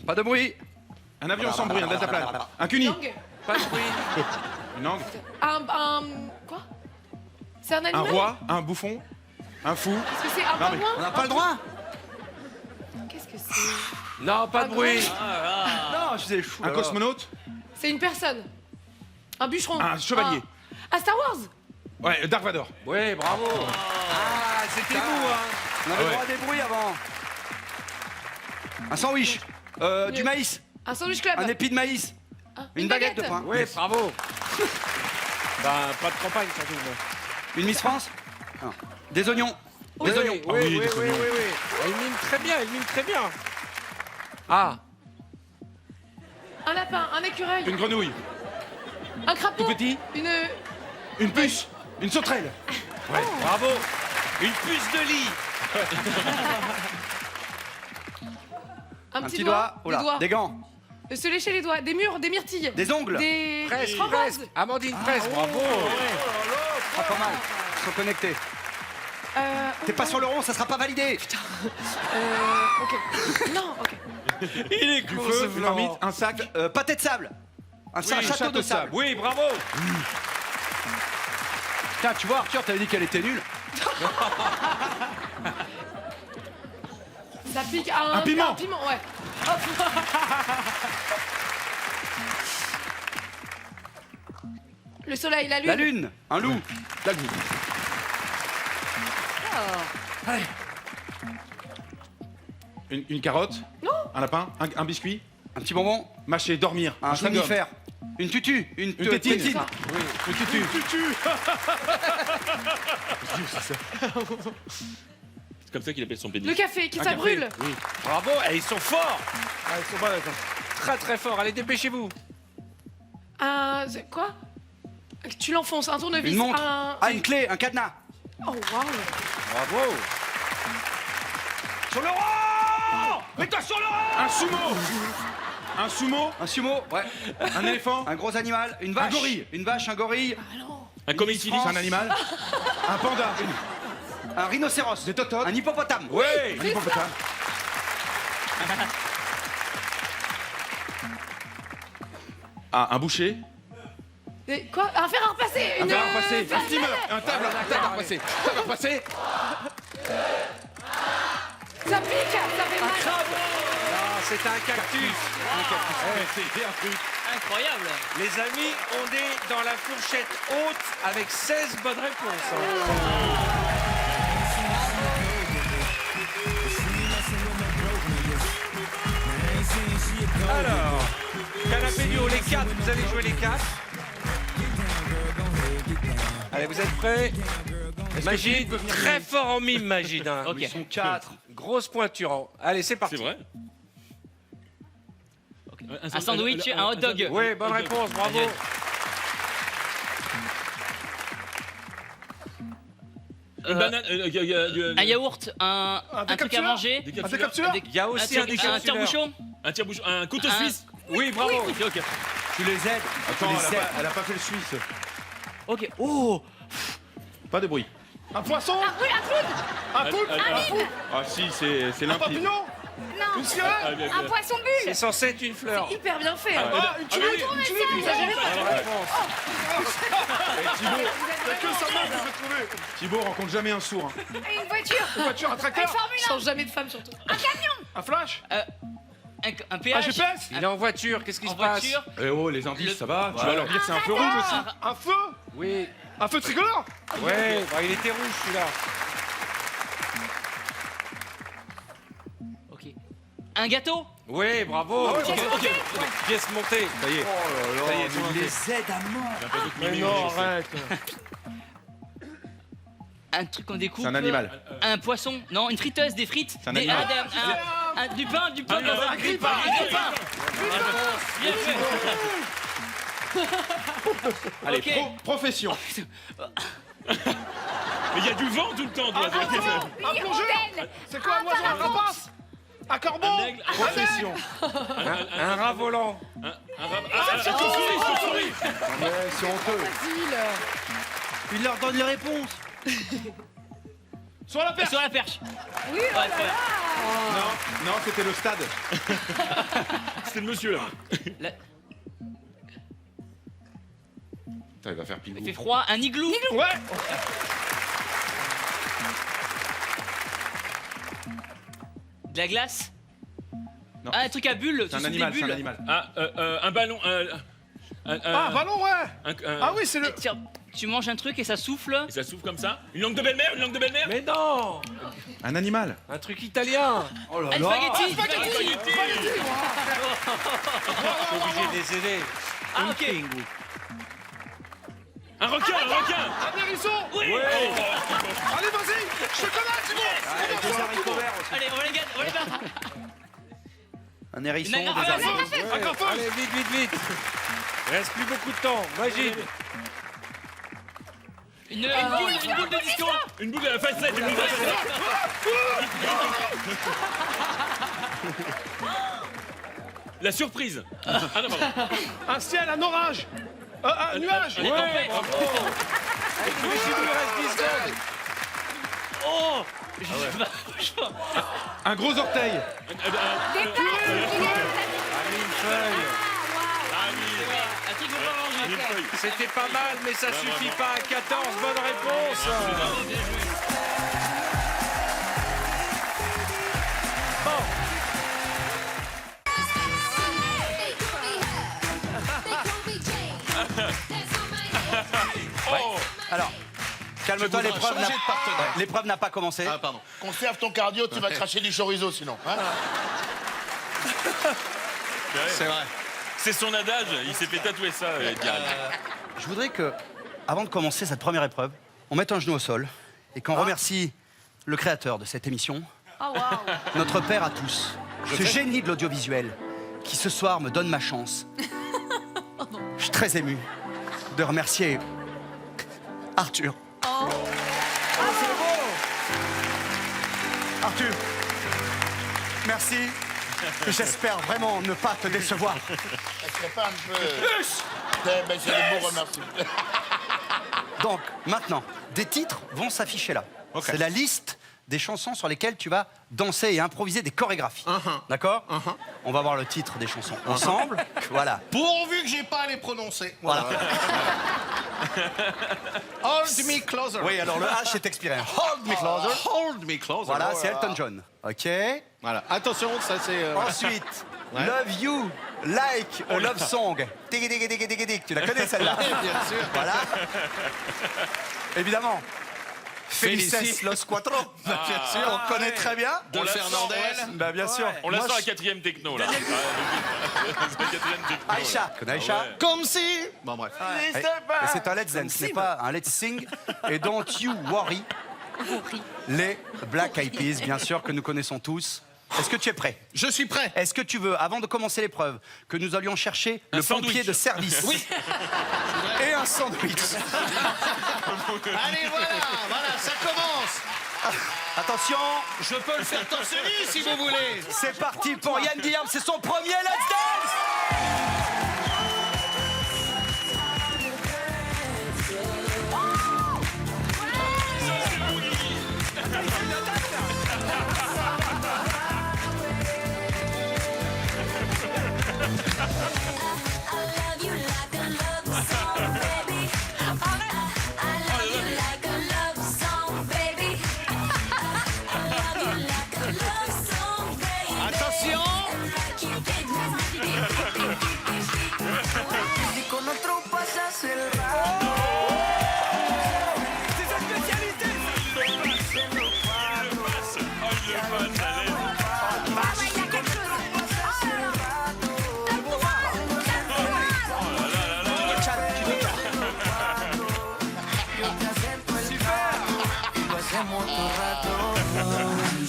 Pas de bruit. Un avion sans bruit, un deltaplane. Un cuni. Langue. Pas de bruit. Une langue. Quoi? C'est un Un animal? roi, un bouffon, un fou. Est-ce que c'est un Non, mais pingouin? On n'a pas le droit. Qu'est-ce que c'est? Non, pas de bruit. grand. Non, je faisais chou. Un cosmonaute. C'est une personne. Un bûcheron. Un chevalier. Ah, Star Wars? Ouais, Dark Vador. Oui, bravo. Ah, c'était vous, hein. On avait le droit à des bruits avant. Un sandwich. Du maïs. Un sandwich club. Un épi de maïs. Ah, Une baguette de pain. Oui, bravo. Bah, pas de campagne surtout. Une Miss France. Non. Des oignons. Oui, Des oignons. oui, Ah oui, oui, oui, des oui, oignons. oui. Elle mime très bien, elle mime très bien. Ah. Un lapin, un écureuil, Une grenouille. un crapaud. Tout petit. Une Une puce. Une sauterelle. Bravo. Une puce de lit. un Un petit doigt. Oh là, Des doigts. des gants. Se lécher les doigts. Des murs, des myrtilles. Des ongles. Des Presque, framboises. presque. Amandine, presque, bravo. Ah, pas mal. Ils sont connectés. T'es pas sur le rond, ça sera pas validé. Ok. Non, ok. Il est Du con, feu, ce une Florent. marmite, un sac. Pâté de sable. Un château de sable. Oui, bravo. Tiens, tu vois, Arthur, t'avais dit qu'elle était nulle. Ça pique Un piment. Un piment, ouais. Hop. Le soleil, la lune. La lune. Un loup. La lune. Allez. Une carotte. Non. Un lapin. Un biscuit. Un petit bonbon. Mâcher, dormir. Un chewing-gum. somnifère. Une tutu. Une tétine. C'est ça. Une tutu. C'est comme ça qu'il appelle son pénis. Le café, qui Un ça café. brûle. Oui. Bravo, et ils sont forts. Ah, ils sont balèzes, hein. Très très forts. Allez, dépêchez-vous. Quoi? Tu l'enfonces, un tournevis. Une montre. Un... Ah, une clé. Un cadenas. Oh, waouh. Bravo. Sur le rang. Mets-toi sur le rang. Un sumo. Un sumo. Un sumo. Ouais. Un éléphant. Un gros animal. Une vache. Un gorille. Une vache, un gorille. Ah non. Un comic France. C'est un animal. Un panda. Un rhinocéros. Des tototes. Un hippopotame. Oui. Un hippopotame. Ah, un boucher. Quoi? Un fer à repasser. Un fer à repasser. Un faire- steamer. Un table à repasser. Table à repasser. Ça pique, ça fait mal. Non, c'est un cactus. C'est un truc. Incroyable. Les amis, on est dans la fourchette haute avec 16 bonnes réponses. Alors, canapé du haut, les 4, vous allez jouer les 4. Allez, vous êtes prêts? Magide, très fort en mime, Magide. Hein. Ok. Ils sont 4. Grosse pointure. Allez, c'est parti. C'est vrai. Un sandwich, un hot dog. Oui, bonne réponse, bravo. Une banane. Un yaourt, un truc à manger. Des capsuleurs. Il y a aussi un décapsuleur. Un tire-bouchon. Un tire-bouchon. Un couteau Un- suisse. Oui, bravo. Ok, ok. Tu les aides. Attends, tu les aides. elle a pas fait le suisse. Ok. Oh. Pas de bruit. Un poisson. Oui, un clown. Un poulpe. Ah si, c'est Un limpide. papillon. Non. Une sirène. Un poisson C'est bulle. censé être une fleur. Hyper bien fait. Ah, une tulipe. Vous avez pas. Bonne réponse. Y'a que ça même que j'ai trouvé. Thibaut rencontre jamais un sourd. hein. Une voiture. Une voiture, un tracteur. Je change jamais de femme surtout. Un flash. Un Un péage. GPS. Il est en voiture, qu'est-ce qui En se passe? voiture. Eh oh, les indices, ça va. Tu vas leur dire que c'est un feu rouge aussi. Un feu. Oui. Un feu tricolore. Ouais, bah, il était rouge celui-là. Ok. Un gâteau. Oui, bravo. Pièce montée. Ça y est. Ça y est, tout tu monté. les aides à mort. Mais non, arrête. Un truc qu'on découpe. C'est un animal. Un poisson. Non, une friteuse, des frites. C'est un Des- animal. du pain dans un grille-pain. Bien fait. Allez, Ok. profession. Mais il y a du vent tout le temps, toi. Un plongeur. C'est quoi un oiseau? Un rapace. Un corbeau. Un aigle. Profession. Un rat volant. Chauve-souris. Ouais, c'est honteux. Facile. Il leur donne les réponses. Sur la perche. Sur la perche. Oui, Ouais, très bien. Non, c'était le stade. C'était le monsieur là. La- Putain, il va faire Il pingou. fait froid. Un igloo. Ouais. De la glace. Non. Ah, un truc à bulles. C'est un tu souffles animal, des c'est un bulles. animal. Ah, un ballon. Ah, ballon, ouais. Ah oui, c'est le. Et tiens, tu manges un truc et ça souffle. Et ça s'ouvre comme ça. Une langue de belle-mère, une langue de belle-mère. Mais non, Un animal. un truc italien. Oh là Un là. spaghetti. Obligé de les aider. Ah, ok. Un requin, un requin. Un hérisson. Oui. Allez, vas-y. Je te connais, Thibaut. Des haricots verts aussi. Allez, on va les gagner. On va les battre. Un hérisson, Une des agrafe. haricots. Un graffeur. Allez, vite, vite, vite. Il reste plus beaucoup de temps. Magide. Une boule de disco. Une boule de la facette, une boule de la facette. La surprise. Ah non, pardon. Un ciel, un orage. Un nuage. Allez, tempête. Magide, il lui reste 10 secondes. Oh. Je sais pas. Un gros orteil. Des taches, une Feuille. Ah oui. Un truc qu'on peut ranger. Une feuille. C'était pas mal, mais ça suffit pas. 14 bonnes réponses. Oh. Alors, calme-toi, Je voudrais l'épreuve changer de partenaire. l'épreuve n'a pas commencé. Ah, pardon. Conserve ton cardio, tu vas cracher du chorizo sinon. Hein c'est vrai. C'est son adage. Il s'est fait tatouer ça, Diane. Je voudrais que, avant de commencer cette première épreuve, on mette un genou au sol et qu'on remercie le créateur de cette émission, notre père à tous, ce génie de l'audiovisuel, qui ce soir me donne ma chance. Je suis très ému de remercier Arthur. Arthur, merci. J'espère vraiment ne pas te décevoir. Ça serait pas un peu. Ben, c'est des beaux remerciements. Donc, maintenant, des titres vont s'afficher là. C'est la liste des chansons sur lesquelles tu vas danser et improviser des chorégraphies. D'accord On va voir le titre des chansons ensemble. Voilà. Pourvu que j'ai pas à les prononcer. Voilà. Hold me closer. Oui, alors le H est expiré. Hold me closer. Hold me closer. Voilà, c'est Elton John. OK. Voilà. Attention, ça c'est. Ensuite, Love You, Like a Love Song. Tig, tig, tig, tig, tig. Tu la connais celle-là? Bien sûr. Voilà. Évidemment. Felices los cuatro. Bien sûr. On connaît très bien. De Fernandez. Bah, bien sûr. On la Moi, sort à je- quatrième techno là. C'est la quatrième techno. là. Aïcha. Connais Aïcha? Ouais. Comme si. Bon bref. Et c'est un let's dance, ce n'est pas un let's sing. Et Don't You Worry, les Black Eyed Peas, bien sûr, que nous connaissons tous. Est-ce que tu es prêt? Je suis prêt. Est-ce que tu veux, avant de commencer l'épreuve, que nous allions chercher Un le pompier sandwich. de service? Oui. Et un sandwich. Allez, voilà, ça commence. Attention, Je peux le faire torse nu si vous voulez. c'est parti pour Yann Guillaume, c'est son premier Let's Dance. Attention.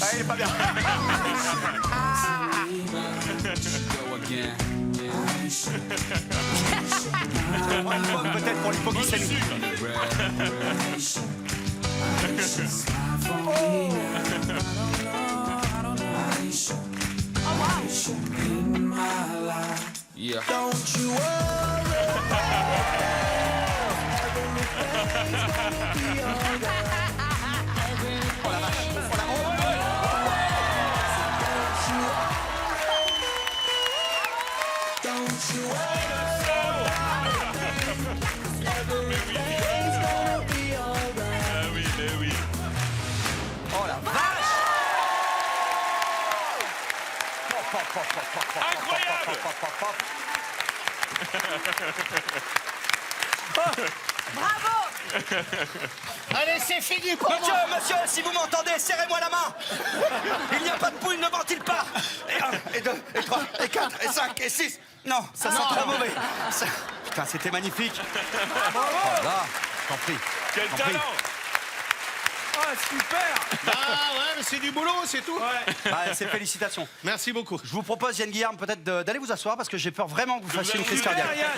Ah, il est pas bien. On prend une pomme peut-être pour l'hypoglycémie. Ah oui, mais oui. Oh la vache! Incroyable. Allez, c'est fini pour moi. Monsieur, si vous m'entendez, serrez-moi la main! Il n'y a pas de poule, ne ment-il pas? Et 1, et 2, et 3, et 4, et 5, et 6. Non, ça sent très mauvais. Putain, c'était magnifique. Bravo! Là, t'en prie. Quel T'en prie. talent. Ah, super. Ah ouais, mais c'est du boulot, c'est tout. C'est félicitations. Merci beaucoup. Je vous propose, Yann Guillaume, peut-être d'aller vous asseoir parce que j'ai peur vraiment que vous fassiez une crise cardiaque. Super, Yann.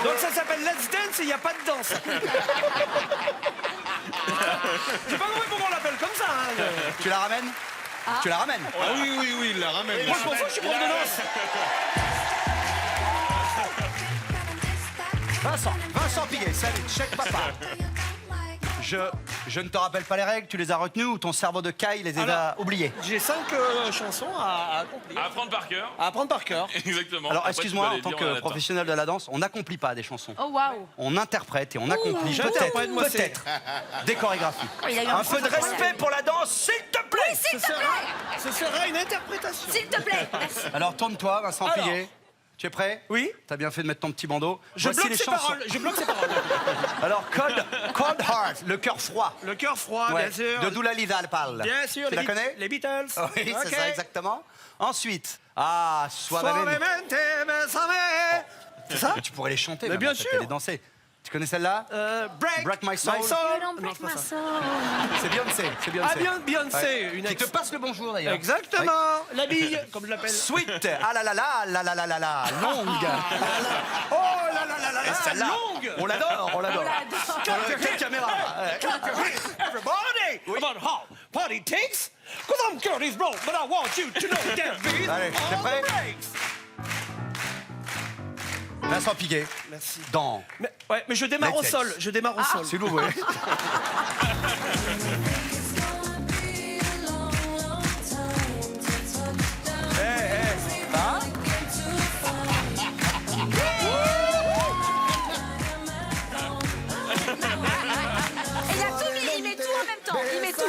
Donc ça s'appelle Let's Dance et il n'y a pas de danse. J'ai pas compris pourquoi on l'appelle comme ça. Hein. Tu la ramènes? Tu la ramènes? Ah oui, il la ramène. Moi je m'en fous, je suis prof de danse. Vincent Piguet, salut, chèque papa. Je ne te rappelle pas les règles, tu les as retenues ou ton cerveau de caille les a oubliées? J'ai 5 chansons à accomplir. À apprendre par cœur. À apprendre par cœur. Exactement. Alors Après, tu excuse-moi, peux en aller tant dire, on que attend. professionnel de la danse, on n'accomplit pas des chansons. Oh waouh. On interprète et on accomplit j'interprète, moi, c'est- peut-être des chorégraphies. il a eu Un un peu de incroyable. respect pour la danse, s'il te plaît. S'il te plaît. Ce sera une interprétation. S'il te plaît. Merci. Alors tourne-toi, Vincent Alors. Piguet. Tu es prêt? Oui. T'as bien fait de mettre ton petit bandeau. Je Voici bloque les ses chansons. paroles. Je bloque ses paroles. Alors Cold Heart, le cœur froid. Le cœur froid, Ouais, bien sûr. de Doula Lidal parle. Bien sûr. Tu la connais? Les Beatles. Oui, Ok. c'est ça exactement. Ensuite, Suavemente. Suavemente, besame. C'est ça? Tu pourrais les chanter, Mais même, bien en fait, sûr. et les danser. Tu connais celle-là? Break My Soul. You don't Non, break c'est pas my ça. soul. C'est Beyoncé. C'est Beyoncé. Ah, bien, Beyoncé. Ouais. Une Qui te passe le bonjour d'ailleurs. Exactement. La bille, comme je l'appelle. Sweet. Ah là là là là là là là là. Longue. Oh là là là là Et là. celle-là, Longue. on l'adore, on l'adore. l'adore. Quelle caméra. Everybody, about how party takes. Cause I'm Curtis Blow, but I want you to know that beat Allez, t'es on prêt? the breaks. Vincent Piguet. Merci. Dans. Mais je démarre au Let's sol. dance. Je démarre au sol. Si vous voulez. Et il a tout mis, il met tout en même temps. Il met tout.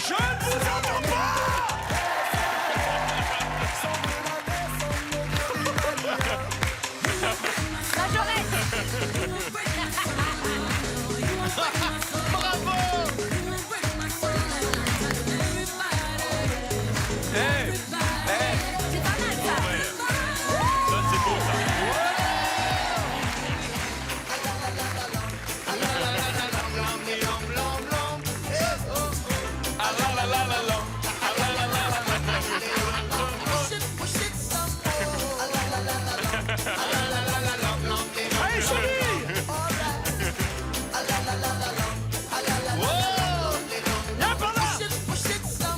Je ne vous entends pas. Majorette. C'est pas mal ça. Ça, c'est beau, ça. Allez, chérie. Viens par là.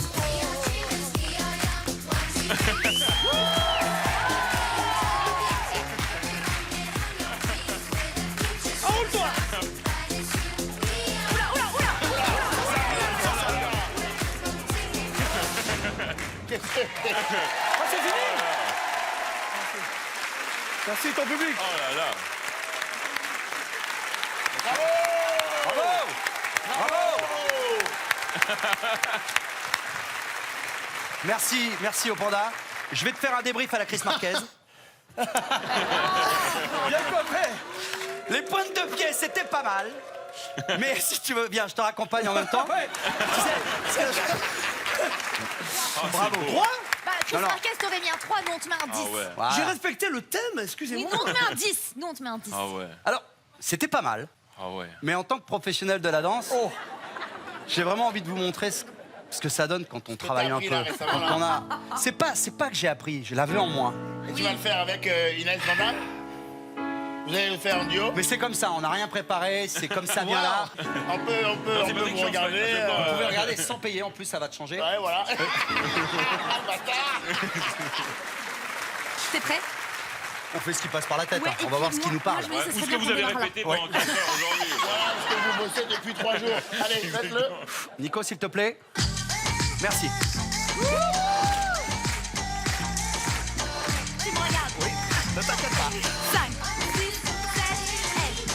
Enroule-toi. Oula, oula, oula. Ah, c'est fini. Merci ton public. Oh là là. Merci au panda. Je vais te faire un débrief à la Chris Marquez. Bien coiffé. Les pointes de pied, c'était pas mal. Mais si tu veux, viens, je te raccompagne en même temps. Ouais. Tu sais, bravo. Bah, Chris Non, non. Marquez, t'aurais mis un 3, nous on te met un 10. Ah ouais. Voilà. J'ai respecté le thème, Nous excusez-moi. on te met un 10. Nous on te met un 10. Ah ouais. Alors, c'était pas mal. Ah ouais. Mais en tant que professionnel de la danse, j'ai vraiment envie de vous montrer ce que ça donne quand on travaille un appris, peu. là, récemment, Quand là on a... C'est pas que j'ai appris, je l'avais en moi. Et tu vas le faire avec Inès Vandal? Vous allez le faire en duo? Mais c'est comme ça, on n'a rien préparé, c'est comme ça vient là. On peut c'est pas vous regarder. Vous pouvez regarder sans payer, en plus ça va te changer. Ouais, voilà. Ah, le bâtard. T'es prêt? On fait ce qui passe par la tête, Ouais, hein. et On va voir puis ce qui moi- nous parle. moi, je me dis, Ouais. ce Où est-ce serait que bien vous qu'on avez démarre là. répété pendant 4 heures aujourd'hui? Voilà ce que vous bossez depuis 3 jours. Allez, faites-le. Nico, s'il te plaît. Merci. Tu me regardes. Oui, ne t'inquiète pas. 5, 6, 7, 8.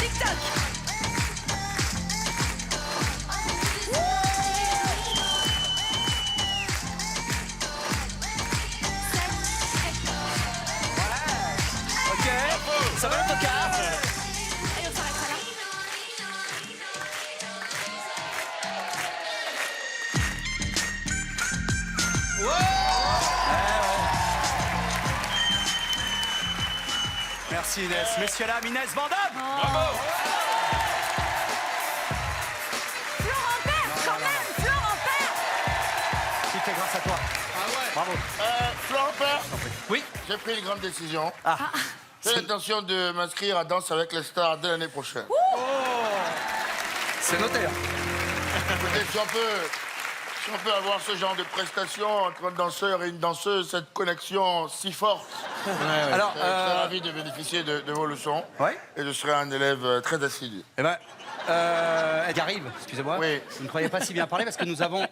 TikTok. Ok, ça va le tocard. Et on s'arrêtera là. Merci Inès. Messieurs, dames, Inès Van Damme. Florent Père, quand même. Florent Père. Tout est grâce à toi. Bravo. Florent Père, Oui. j'ai pris une grande décision. Ah. J'ai l'intention de m'inscrire à Danse avec les stars dès l'année prochaine. C'est noté. Peut-être si on peut avoir ce genre de prestation entre un danseur et une danseuse, cette connexion si forte. Alors, Je serais ravi de bénéficier de vos leçons. Ouais. Et je serai un élève très assidu. Eh ben, elle y arrive, excusez-moi. Oui. Vous ne croyez pas si bien parler parce que nous avons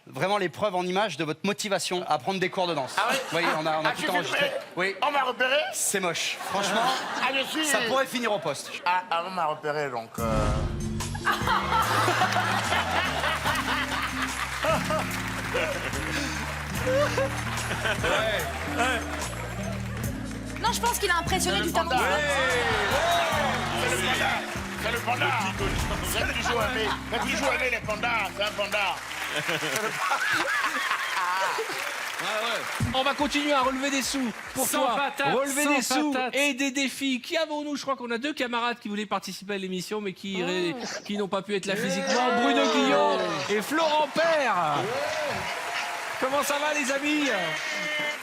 vraiment les preuves en images de votre motivation à prendre des cours de danse. Ah oui. Vous voyez, on a Ah, je suis tout enregistré. filmé. Oui, On m'a repéré. c'est moche. Franchement, Ah, je suis... ça pourrait finir au poste. Ah, on m'a repéré, donc... Non, je pense qu'il a impressionné du talent. C'est le panda. J'ai toujours aimé les pandas. C'est un panda. On va continuer à relever des sous. Pour Sans toi, patate, relever sans des sous patate. et des défis. Qui avons-nous? Je crois qu'on a 2 camarades qui voulaient participer à l'émission, mais qui n'ont pas pu être là physiquement. Bruno Guillon et Florent Père. Comment ça va, les amis?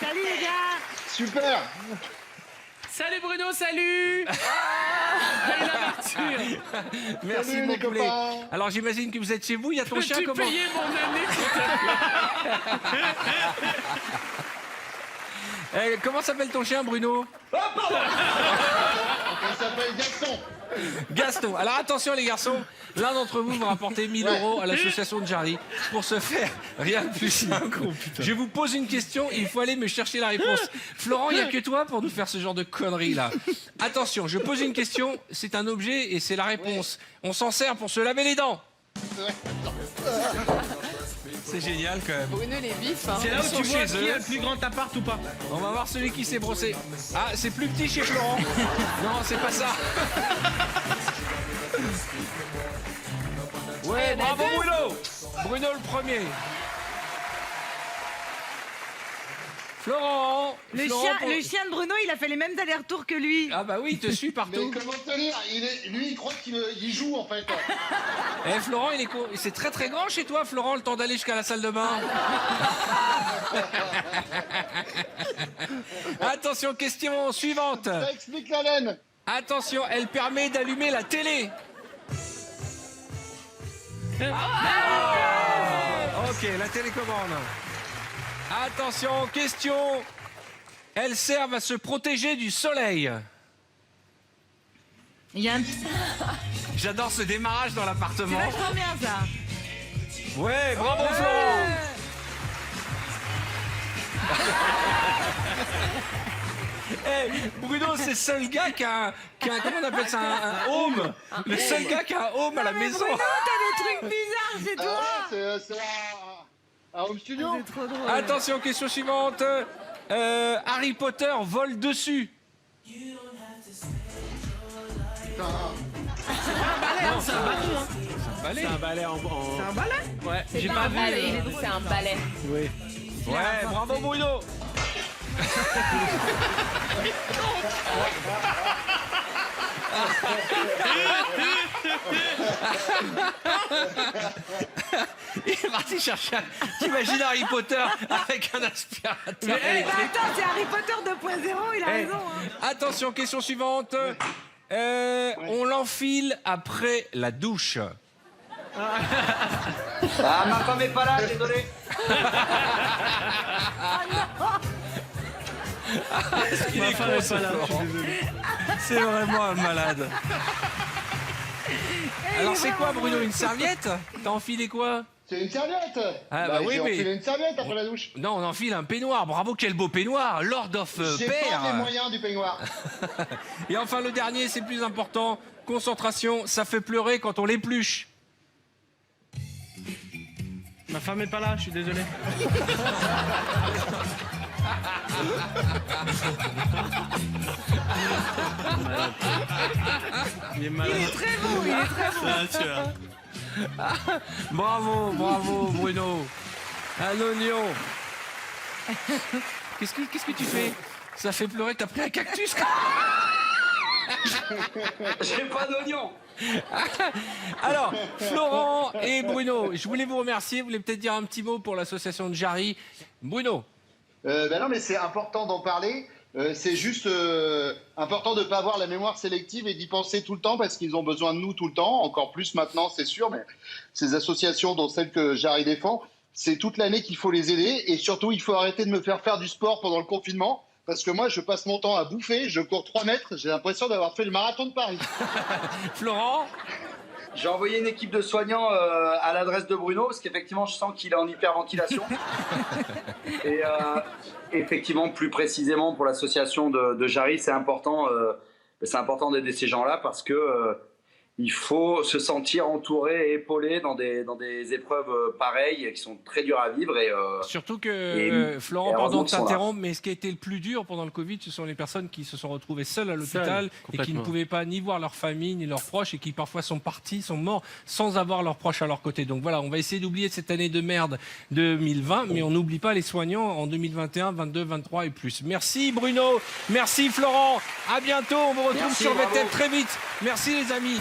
Salut les gars. Super. Salut Bruno, salut. Allez, l'ouverture. Merci, Salut, mon les poulet. copains. Alors, j'imagine que vous êtes chez vous. Il y a ton chien, Peux-tu comment? payer mon année, s'il te plaît? Comment s'appelle ton chien, Bruno? Il s'appelle Gaston. Gaston. Alors attention les garçons, l'un d'entre vous va rapporter 1000 € à l'association de Jarry. Pour ce faire, rien de plus simple. Je vous pose une question, il faut aller me chercher la réponse. Florent, il n'y a que toi pour nous faire ce genre de conneries là. Attention, je pose une question, c'est un objet et c'est la réponse. On s'en sert pour se laver les dents. C'est génial quand même. Bruno, les vifs. Hein. C'est là où Ils tu sont vois chez qui eux. a le plus grand appart ou pas. On va voir celui qui s'est brossé. Ah, c'est plus petit chez Florent. Non, c'est pas ça. Ouais, bravo Bruno. Bruno le premier. Florent. Le Florent chien, pour- le chien de Bruno, il a fait les mêmes allers-retours que lui. Ah bah oui, il te suit Mais partout. comment te dire, lui, il croit qu'il joue, en fait. Eh Florent, c'est très très grand chez toi, Florent, le temps d'aller jusqu'à la salle de bain. Attention, question suivante. Ça explique la laine. Attention, elle permet d'allumer la télé. Ok, la télécommande. Attention, question. Elles servent à se protéger du soleil. Il y a un... J'adore ce démarrage dans C'est l'appartement. vachement bien ça. Ouais, bravo Florent. Eh, Bruno, c'est le seul gars qui a comment on appelle ça, un home. Le seul gars qui a un home à la maison. Bruno, t'as des trucs bizarres chez toi. C'est un home studio. C'est trop drôle. Attention, question suivante. Harry Potter vole dessus. C'est un ballon, hein. Balai. C'est un balai en. C'est un balai. Ouais, C'est j'ai pas pas un vu. balai, c'est un balai. Oui. Ouais, bravo Bruno. Il est parti chercher. T'imagines Harry Potter avec un aspirateur Bah, électrique. attends, c'est Harry Potter 2.0, il a Eh, raison. Hein. Attention, question suivante. On l'enfile après la douche. Ah, ma femme est pas là, désolé. Il Ma est femme con, est ce pas là, je suis Florent. désolé. C'est vraiment un malade. Alors est c'est quoi vraiment Bruno, drôle. une serviette? T'as enfilé quoi? C'est une serviette. Ah, bah oui, j'ai mais- enfilé une serviette après la douche. Non, on enfile un peignoir. Bravo, quel beau peignoir. Lord of J'ai pas les Père. moyens du peignoir. Et enfin le dernier, c'est plus important. Concentration, ça fait pleurer quand on l'épluche. Ma femme est pas là, je suis désolé. Il est malade. Il est très beau, il est très beau. Bravo, bravo Bruno. Un oignon. Qu'est-ce que tu fais? Ça fait pleurer, t'as pris un cactus? J'ai pas d'oignon. Alors, Florent et Bruno, je voulais vous remercier. Vous voulez peut-être dire un petit mot pour l'association de Jarry. Bruno. Ben non, mais c'est important d'en parler. C'est juste important de ne pas avoir la mémoire sélective et d'y penser tout le temps parce qu'ils ont besoin de nous tout le temps. Encore plus maintenant, c'est sûr, mais ces associations, dont celle que Jarry défend, c'est toute l'année qu'il faut les aider. Et surtout, il faut arrêter de me faire du sport pendant le confinement. Parce que moi, je passe mon temps à bouffer, je cours 3 mètres, j'ai l'impression d'avoir fait le marathon de Paris. Florent. J'ai envoyé une équipe de soignants à l'adresse de Bruno parce qu'effectivement, je sens qu'il est en hyperventilation. Et effectivement, plus précisément pour l'association de Jarry, c'est important d'aider ces gens-là parce que il faut se sentir entouré et épaulé dans des épreuves pareilles qui sont très dures à vivre. Surtout et que, Florent, heureusement pardon de qu'ils sont là. t'interrompre, mais ce qui a été le plus dur pendant le Covid, ce sont les personnes qui se sont retrouvées seules à l'hôpital et qui ne complètement. pouvaient pas ni voir leur famille, ni leurs proches, et qui parfois sont morts sans avoir leurs proches à leur côté. Donc voilà, on va essayer d'oublier cette année de merde 2020, mais on n'oublie pas les soignants en 2021, 22, 23 et plus. Merci Bruno, merci Florent, à bientôt, on vous retrouve Merci, sur bravo. VTEP très vite. Merci les amis.